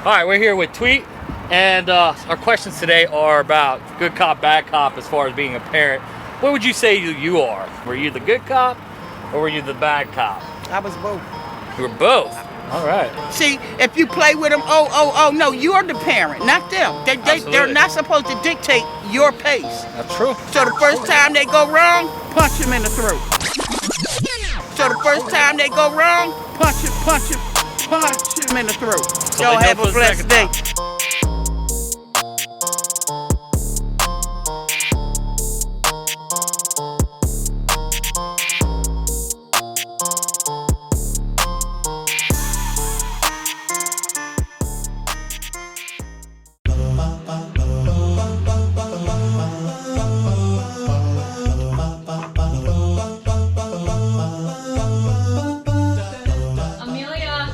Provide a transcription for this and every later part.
All right, we're here with Tweet, and our questions today are about good cop, bad cop as far as being a parent. What would you say you are? Were you the good cop or were you the bad cop? I was both. You were both. All right. See, if you play with them, no, you're the parent, not them. They're not supposed to dictate your pace. That's true. So the first time they go wrong, punch them in the throat. So the first time they go wrong, punch them in the throat. So Y'all they have know a for the blessed second day. time. Amelia,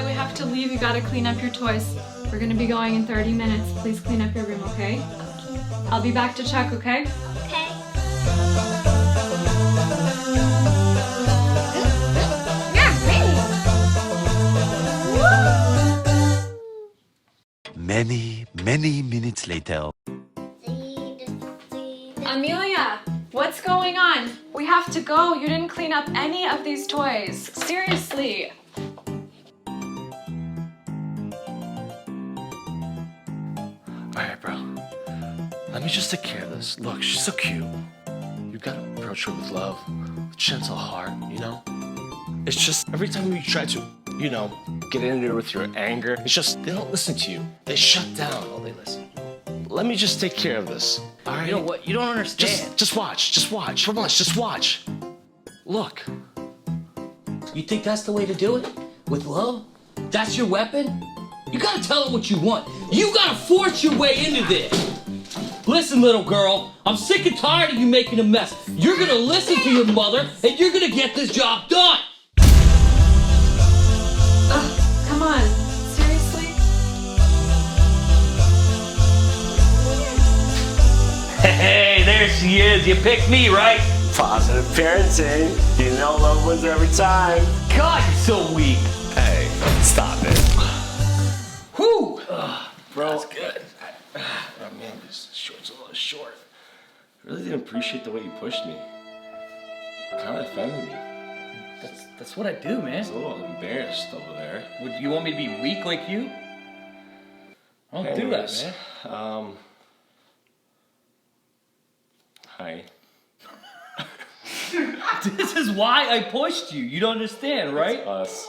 we have to leave. You gotta clean up your toys. We're gonna be going in 30 minutes. Please clean up your room, okay? I'll be back to check, okay? Okay. Many minutes later. Amelia, what's going on? We have to go. You didn't clean up any of these toys. Seriously. Alright, bro. Let me just take care of this. Look, she's so cute. You gotta approach her with love, with gentle heart, you know? It's just every time you try to, you know, get in there with your anger, it's just they don't listen to you. They shut down. Oh, they listen. Let me just take care of this. Alright? You know what? You don't understand. Just watch. For once, just watch. Look. You think that's the way to do it? With love? That's your weapon? You gotta tell her what you want. You gotta force your way into this. Listen, little girl, I'm sick and tired of you making a mess. You're gonna listen to your mother, and you're gonna get this job done. Come on. Seriously? Hey, there she is. You picked me, right? Positive parenting. You know love wins every time. God, you're so weak. Hey, stop it. Whew. Bro, that's good. Oh man, this short's a little short. I really didn't appreciate the way you pushed me. Kind of offended me. That's what I do, I man. was a little embarrassed over there. Would you want me to be weak like you? I don't do that, Anyways, man. Hi. This is why I pushed you. You don't understand, right? It's us.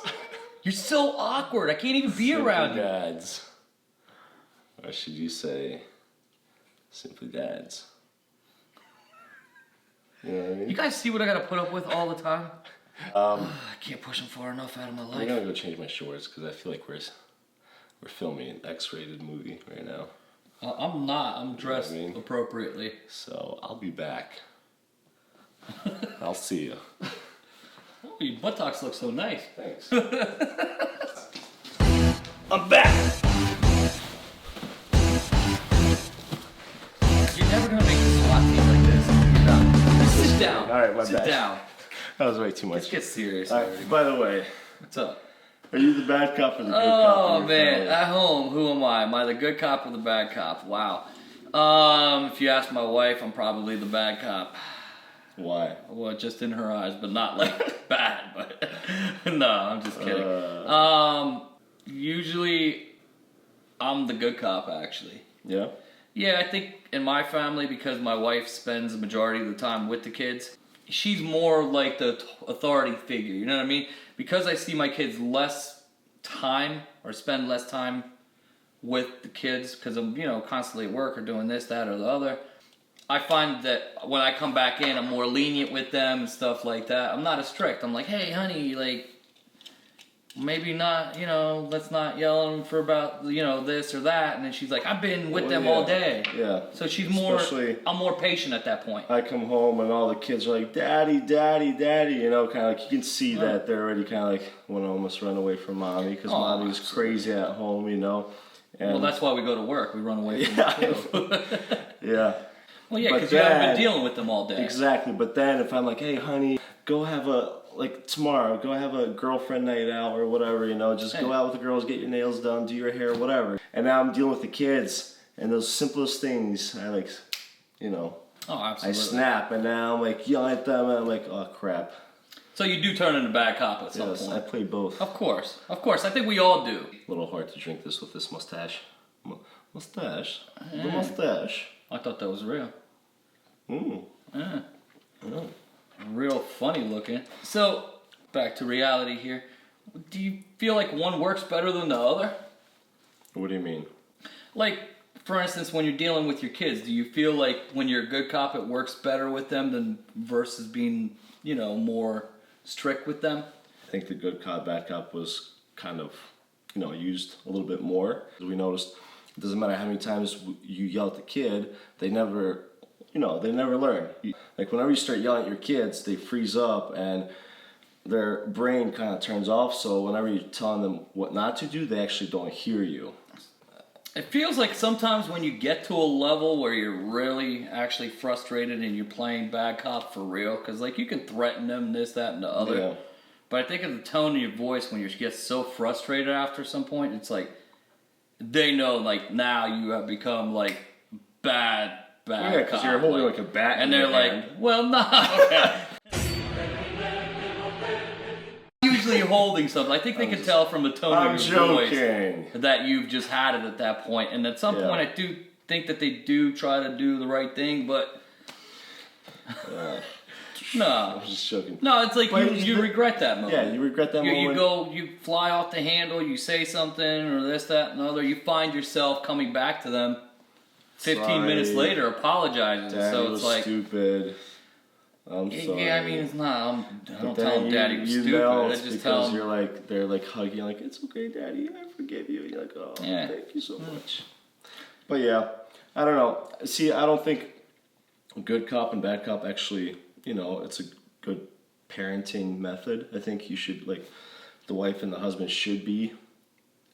You're so awkward. I can't even be around you. SimplyDadz. Or should you say SimplyDadz? You know what I mean? You guys see what I gotta put up with all the time? I can't push them far enough out of my I'm life. gonna go change my shorts because I feel like we're filming an X-rated movie right now. I'm not. I'm dressed You know what I mean? appropriately. So I'll be back. I'll see you. Oh, your buttocks look so nice. Thanks. I'm back. You're never gonna make this SWAT team like this. You're not. Sit down. All right, my Sit bad. down. That was way too Let's much. get serious All already. right, by the way, What's up? are you the bad cop or the good cop? Oh in your man, family? at home, who am I? Am I the good cop or the bad cop? Wow. If you ask my wife, I'm probably the bad cop. Why? Well, just in her eyes, but not like bad. But no, I'm just kidding. Usually, I'm the good cop. Actually, Yeah? yeah. I think in my family, because my wife spends the majority of the time with the kids, she's more like the authority figure. You know what I mean? Because I see my kids less time or spend less time with the kids because I'm, constantly at work or doing this, that, or the other. I find that when I come back in, I'm more lenient with them and stuff like that. I'm not as strict. I'm like, hey, honey, like, maybe not, let's not yell at them for about, this or that. And then she's like, I've been with them all day. Yeah. So she's more, Especially- I'm more patient at that point. I come home and all the kids are like, Daddy, Daddy, Daddy, kind of like, you can see that they're already kind of like, want to almost run away from Mommy because Oh, Mommy's crazy at home, And, Well, that's why we go to work. We run away from Yeah. them too. yeah. Well, yeah, But because you haven't been then- dealing with them all day. Exactly, but then if I'm like, hey, honey, go have a like tomorrow, go have a girlfriend night out or whatever, you know, just go out with the girls, get your nails done, do your hair, whatever. And now I'm dealing with the kids, and those simplest things, I like, you know, Oh, absolutely. I snap, and now I'm like yelling at them, and I'm like, oh crap. So you do turn into bad cop at some Yes, point. I play both. Of course. I think we all do. A little hard to drink this with this mustache. Mustache? The mustache. I thought that was real. Mm. Yeah. Oh. Real funny looking. So, back to reality here. Do you feel like one works better than the other? What do you mean? Like, for instance, when you're dealing with your kids, do you feel like when you're a good cop, it works better with them than versus being, you know, more strict with them? I think the good cop, bad cop was kind of, you know, used a little bit more. We noticed it doesn't matter how many times you yell at the kid, they never, you know, they never learn. Like whenever you start yelling at your kids, they freeze up and their brain kind of turns off. So whenever you're telling them what not to do, they actually don't hear you. It feels like sometimes when you get to a level where you're really actually frustrated and you're playing bad cop for real, because like you can threaten them, this, that, and the other. Yeah. But I think of the tone of your voice when you get so frustrated after some point, it's like they know like now you have become like bad Yeah, cop. because you're holding like a bat and in they're your like, hand. well, no. Usually holding something. I think they can tell from the tone I'm of your voice joking. that you've just had it at that point. And at some Yeah. point, I do think that they do try to do the right thing, but no. I'm just joking. No, it's like But you regret that moment. Yeah, you regret that moment. You fly off the handle, you say something, or this, that, and the other. You find yourself coming back to them 15 minutes Sorry. later, apologizing. Daddy so it's was like, stupid. I'm sorry. yeah, I mean, it's not. I don't But tell then them Daddy was you stupid. melt I just because tell them. you're like, they're like hugging, like, it's okay, Daddy, I forgive you. You're like, oh, Yeah. thank you so much. But yeah, I don't know. See, I don't think good cop and bad cop actually, you know, it's a good parenting method. I think you should, like, the wife and the husband should be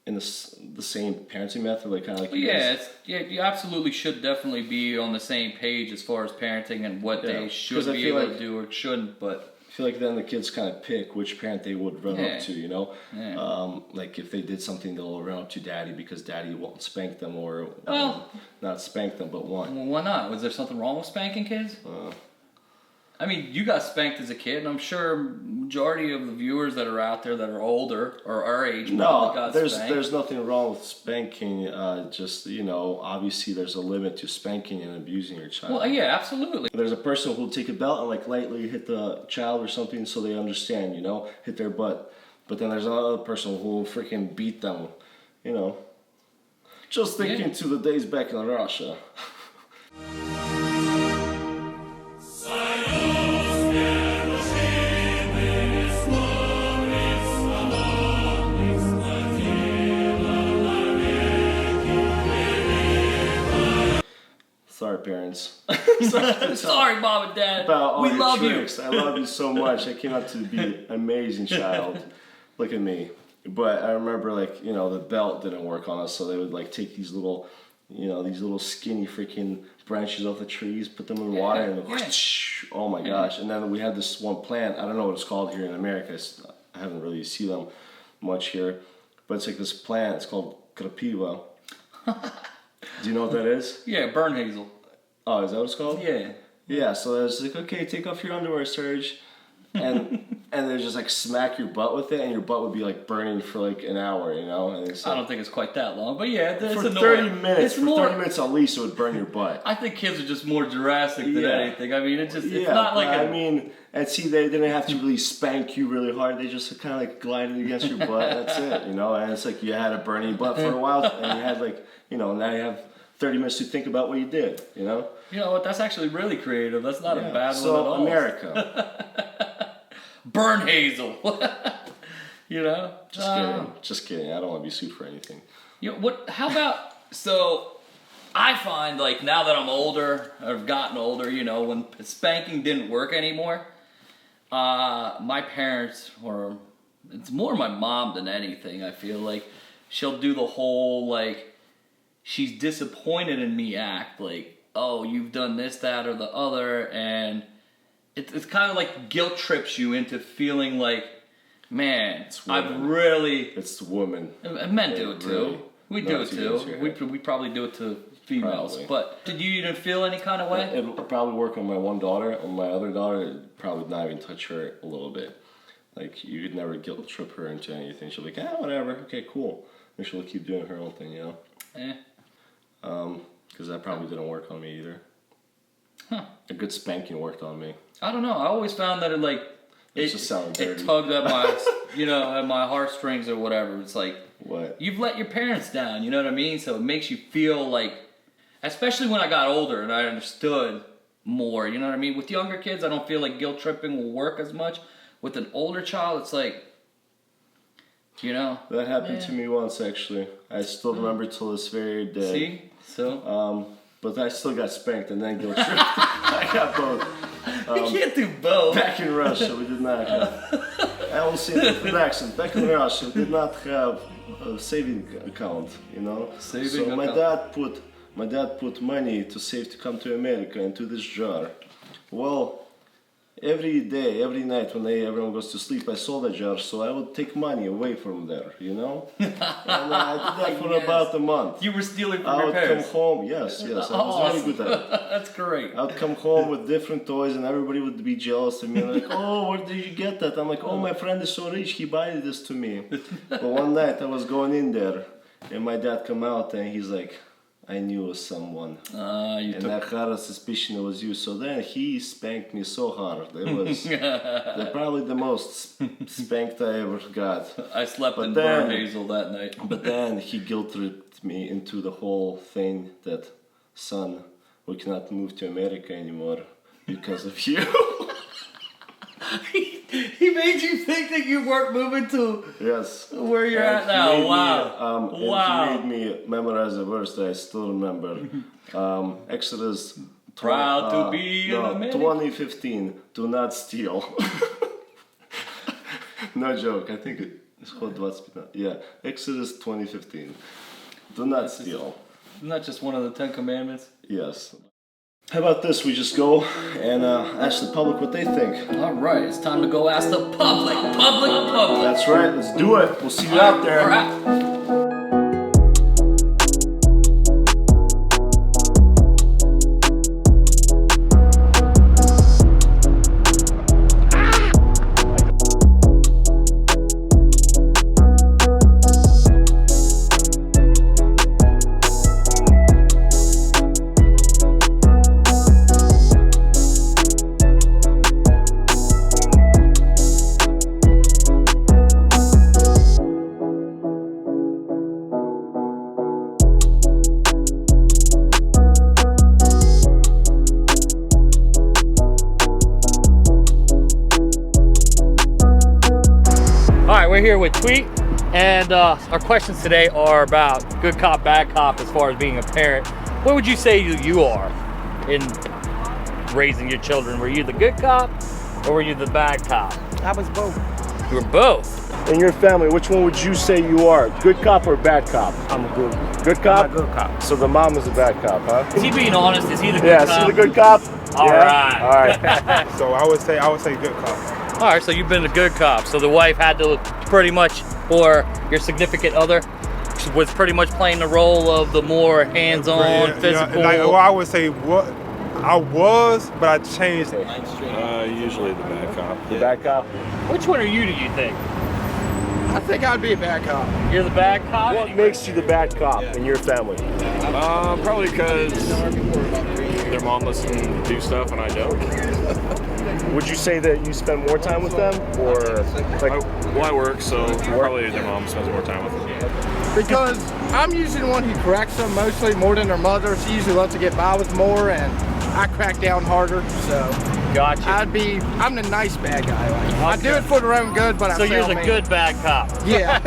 in the same parenting method, like kind of like you guys. You absolutely should definitely be on the same page as far as parenting and what Yeah, they 'cause should I be feel able like- to do or shouldn't. But I feel like then the kids kind of pick which parent they would run Yeah. up to, you know? Yeah. Like if they did something, they'll run up to Daddy because Daddy won't spank them or Well- not spank them, but won't. well, why not? Was there something wrong with spanking kids? I mean, you got spanked as a kid, and I'm sure majority of the viewers that are out there that are older or our age probably No, got there's spanked. there's nothing wrong with spanking. Just, you know, obviously there's a limit to spanking and abusing your child. Well, yeah, absolutely. There's a person who'll take a belt and like lightly hit the child or something so they understand, you know, hit their butt. But then there's another person who will freaking beat them, you know. Just thinking Yeah. to the days back in Russia. Sorry, parents. Sorry, Mom and Dad. About all We your love tricks. I love you so much. I came out to be an amazing child. Look at me. But I remember, like, you know, the belt didn't work on us, so they would like take these little, you know, these little skinny freaking branches off the trees, put them in water, and yeah. oh my gosh! And then we had this one plant. I don't know what it's called here in America. I haven't really seen them much here, but it's like this plant. It's called krapiva. Do you know what that is? Yeah, burn hazel. Oh, is that what it's called? Yeah. Yeah, so it was like, okay, take off your underwear, Serge. And they just like smack your butt with it, and your butt would be like burning for like an hour, you know? And it's I like, don't think it's quite that long, but yeah, it's for annoying. 30 minutes, It's for more, 30 minutes at least, it would burn your butt. I think kids are just more Jurassic than Yeah. anything. I mean, it's just, it's Yeah, not like I mean, and see, they didn't have to really spank you really hard. They just kind of like glided against your butt. That's it, you know? And it's like you had a burning butt for a while, and you had like, you know, now you have 30 minutes to think about what you did, you know? You know what? That's actually really creative. That's not a Yeah. bad So one at all. America. Burn hazel. You know? Just kidding. I don't want to be sued for anything. You know, what? How about, so I find like now that I'm older, I've gotten older, you know, when spanking didn't work anymore, my parents, or it's more my mom than anything, I feel like, she'll do the whole like, she's disappointed in me act, like, oh, you've done this, that, or the other, and it's kind of like guilt trips you into feeling like, man, I've women. really. It's the woman. Men do it too. Really We do it knocks you too. into your We probably do it to females. Probably. But did you even feel any kind of way? It'll probably work on my one daughter. On my other daughter, it'd probably not even touch her a little bit. Like, you could never guilt trip her into anything. She'll be like, whatever, okay, cool. And she'll keep doing her own thing, you know? Because that probably didn't work on me either. Huh. A good spanking worked on me. I don't know. I always found that it just sounded dirty. It tugged at my, at my heartstrings or whatever. It's like, What? you've let your parents down, you know what I mean? So it makes you feel like, especially when I got older and I understood more, you know what I mean? With younger kids, I don't feel like guilt tripping will work as much. With an older child, it's like, you know. That happened to me once, actually. I still remember till this very day. See? So? But I still got spanked and then guilt tripped. I got both. You can't do both. Back in Russia, we did not have. I will see the production. Back in Russia, we did not have a saving account, you know. Saving so account. my dad put money to save to come to America into this jar. Well, every day, every night when everyone goes to sleep, I saw the jar, so I would take money away from there, you know. And I did that for about a month. You were stealing from I your would parents. come home. Yes, I was really good at it. That's great. I would come home with different toys and everybody would be jealous of me. Like, oh, where did you get that? I'm like, oh, my friend is so rich, he bought this to me. But one night I was going in there and my dad come out and he's like, I knew it was someone. I had a suspicion it was you. So then he spanked me so hard. It was probably the most spanked I ever got. I slept in Burn Hazel that night. But then he guilt tripped me into the whole thing that, son, we cannot move to America anymore because of you. He made you think that you weren't moving to where you're at now. Wow. Wow. He made me memorize a verse that I still remember. Exodus. Proud to be an American. 2015. Do not steal. No joke. I think it's called 2015. Yeah. Exodus 2015. Do not steal. Isn't that just one of the 10 Commandments? Yes. How about this? We just go and ask the public what they think. All right, it's time to go ask the public. Public. That's right. Let's do it. We'll see you out there. All right. We're here with Tweet, and our questions today are about good cop, bad cop as far as being a parent. What would you say you are in raising your children? Were you the good cop or were you the bad cop? I was both. You were both. In your family, which one would you say you are? Good cop or bad cop? I'm a Good cop? I'm a good cop. So the mom is a bad cop, huh? Is he being honest? Is he the good cop? Yeah, is he the good cop? All right. All right. So I would say good cop. All right, so you've been a good cop. So the wife had to pretty much, or your significant other, was pretty much playing the role of the more hands-on, physical. Well, I would say what I was, but I changed it. Usually the bad cop. The bad cop? Which one are you, do you think? I think I'd be a bad cop. You're the bad cop? What makes you the bad cop in your family? Probably because their mom lets them do stuff and I don't. Would you say that you spend more time with them, or like? Well, I work, so probably their mom spends more time with them. Because I'm usually the one who corrects them mostly more than their mother. She usually loves to get by with more, and I crack down harder. So Gotcha. I'm the nice bad guy. Like, I do it for their own good, but so you're the good bad cop. Yeah.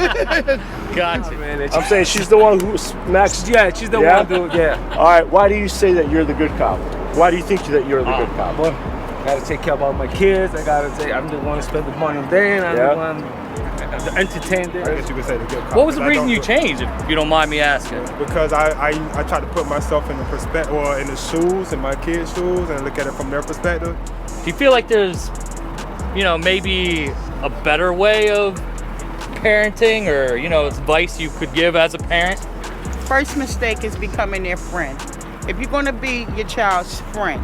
Gotcha. I'm saying she's the one who smacks. Yeah, she's the one who All right. Why do you say that you're the good cop? Why do you think that you're the good cop? Well, I gotta take care of all my kids. I'm the one to spend the money on them. I'm the one to entertain them. I guess you could say the good cop. What was the reason you changed, if you don't mind me asking? Because I try to put myself in the perspective, or in the shoes, in my kids' shoes, and look at it from their perspective. Do you feel like there's, you know, maybe a better way of parenting, or, you know, advice you could give as a parent? First mistake is becoming their friend. If you're gonna be your child's friend,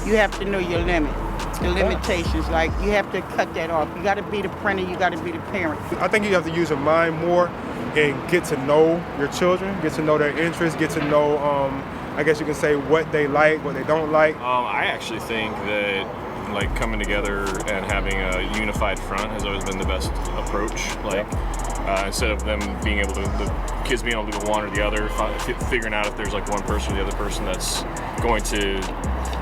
you have to know your limit, the limitations. Like, you have to cut that off. You gotta be the friend and you gotta be the parent. I think you have to use your mind more and get to know your children, get to know their interests, get to know, I guess you can say, what they like, what they don't like. I actually think that like coming together and having a unified front has always been the best approach. Like instead of them being able to, the kids being able to do one or the other, figuring out if there's like one person or the other person that's going to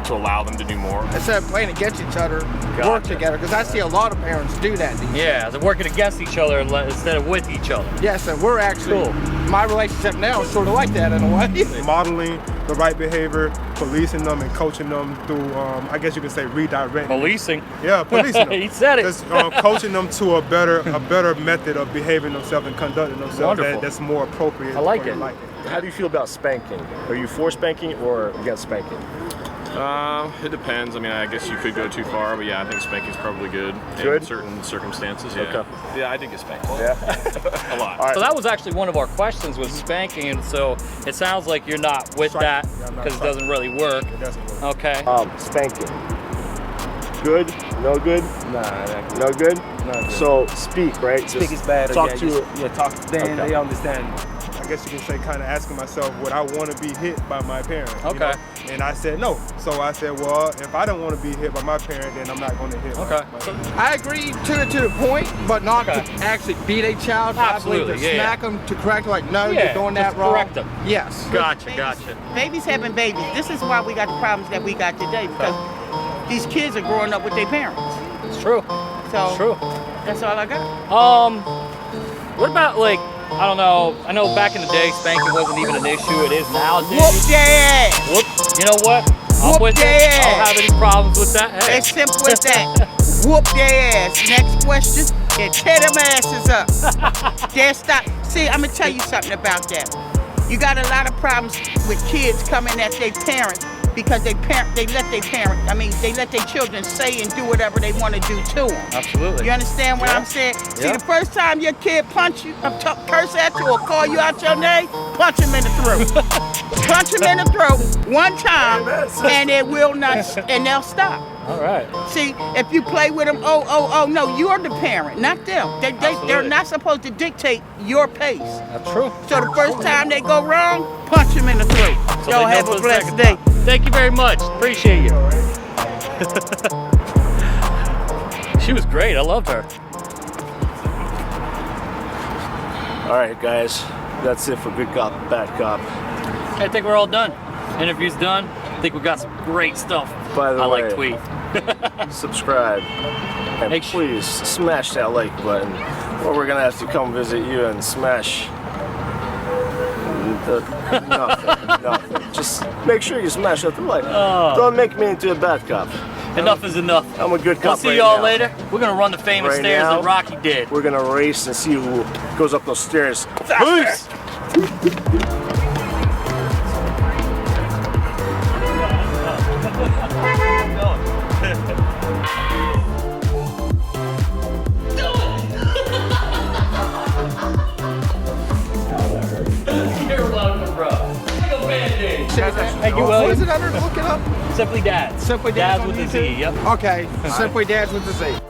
allow them to do more. Instead of playing against each other, work together, because I see a lot of parents do that these days. Yeah, they're working against each other instead of with each other. Yes, and we're actually, my relationship now is sort of like that in a way. Modeling the right behavior, policing them and coaching them through, I guess you could say, redirecting. Policing? Yeah, policing them. He said it. Just coaching them to a better method of behaving themselves and conducting themselves that's more appropriate. I like it. How do you feel about spanking? Are you for spanking or against spanking? It depends. I mean, I guess you could go too far, but yeah, I think spanking's probably good in certain circumstances. Yeah. Okay. Yeah, I did get spanked. Yeah. A lot. So that was actually one of our questions, was spanking, and so it sounds like you're not with that because it doesn't really work. It doesn't work. Okay. Spanking. Good? No good? Nah, no good? Not good. So speak, right? Speak is bad. Talk yeah, to talk. Then they understand. I guess you can say, kind of asking myself, would I want to be hit by my parent? Okay. You know? And I said no. So I said, well, if I don't want to be hit by my parent, then I'm not going to hit my parent. I agree to the point, but not to actually beat a child. Absolutely, I believe to smack them, to correct them, like, no, Yeah, you're doing that just wrong. correct them. Yes. Gotcha. Babies having babies. This is why we got the problems that we got today, because these kids are growing up with their parents. It's true. So It's true. that's all I got. What about, like, I don't know, I know back in the day spanking wasn't even an issue, it is nowadays. Whoop their ass. Whoop. You know what? I'm Whoop with you. their I don't ass. have any problems with that. Hey. As simple as that. Whoop their ass. Next question, and tear them asses up. Then stop. See, I'm gonna tell you something about that. You got a lot of problems with kids coming at their parents because they let their children say and do whatever they want to do to them. Absolutely. You understand what I'm saying? See, the first time your kid punch you, curse at you, or call you out your name, punch him in the throat. Punch him in the throat one time, and it will not, and they'll stop. All right. See, if you play with them, no, you're the parent, not them. They're not supposed to dictate your pace. That's true. So the first time they go wrong, punch them in the throat. So Y'all they know have for a the blessed second day. time. Thank you very much. Appreciate you. She was great. I loved her. All right, guys. That's it for Good Cop, Bad Cop. I think we're all done. Interview's done. I think we got some great stuff. By the I way, like tweet. subscribe. And please smash that like button, or we're going to have to come visit you and smash nothing. Just make sure you smash that like. Don't make me into a bad cop. Enough is enough. I'm a good cop. We'll see y'all later. We're gonna run the famous stairs that Rocky did. We're gonna race and see who goes up those stairs. Peace! You're welcome, bro. Take a Band-Aid. Thank you, What William. is it under? Look it up. SimplyDadz. SimplyDadz Dadz on with a YouTube? Z, yep. Okay, SimplyDadz with the Z.